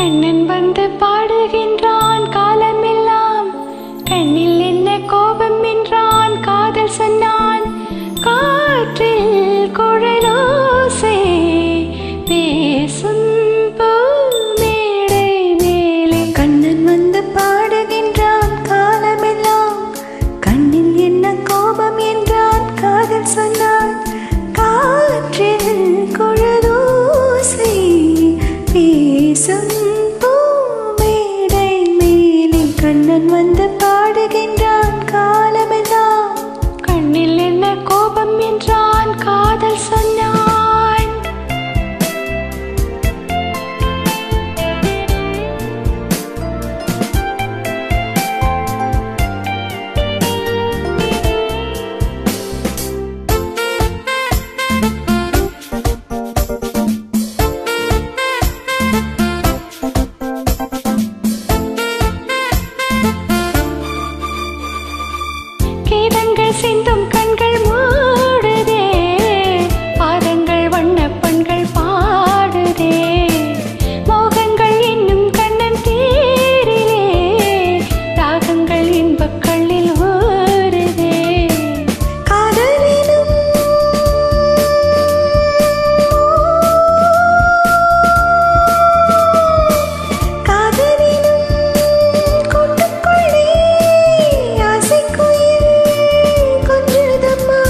கண்ணன் வந்து பாடுகின்றான் காலமெல்லாம், கண்ணில் என்ன கோபம் என்றான், காதல் சொன்னான். காற்றில் குழலோசை பேசும் பூமேடை மேலே. கண்ணன் வந்து பாடுகின்றான் காலமெல்லாம், கண்ணில் என்ன கோபம் என்றான், காதல் சொன்னான். காற்றில் குழலோசை பேசும் பூமேடை மேலே. கண்ணன் வந்து பாடுகின்றான் காலமெல்லாம், கண்ணில் என்ன கோபம் என்றான், காதல் சொன்னான். கீதங்கள் சிந்தும் கண்கள் மூடுதே, பாதங்கள் வண்ணப்பண்கள் பாடுதே. மோகங்கள் இன்னும் கண்ணன் தேரிலே, ராகங்கள் இன்பக்கள்ளில் ஊறுதே. காதலினும் காதலினும் கூட்டுக்குள்ளே ஆசைக்குயில் கொஞ்சுதம்மா.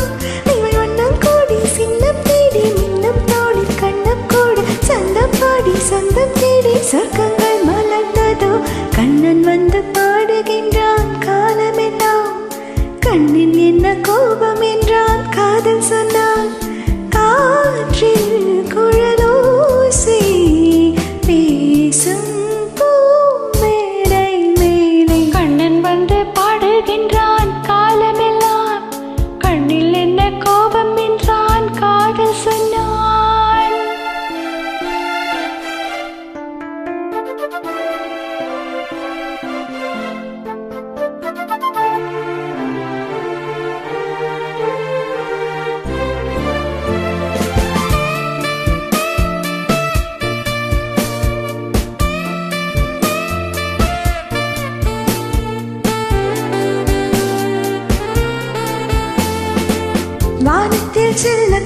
இவள் வண்ணம் கோடி சின்னம் தேடி மின்னம் தோடி கண்ணம் கூட சந்தம் பாடி சொந்தம் தேடி சொர்க்கங்கள் மலர்ந்ததோ. கண்ணன் வந்து பாடுகின்றான் காலமெல்லாம், கண்ணில் என்ன கோபம் என்றான், காதல் சொன்னான். காற்றில் குழலோசை பேசும் பூமேடை மேலே. கண்ணன் வந்து பாடுகின்றான் காலமெல்லாம், கண்ணில் என்ன கோபம் என்றான், காதல் சொன்னான். வானத்தில் செல்ல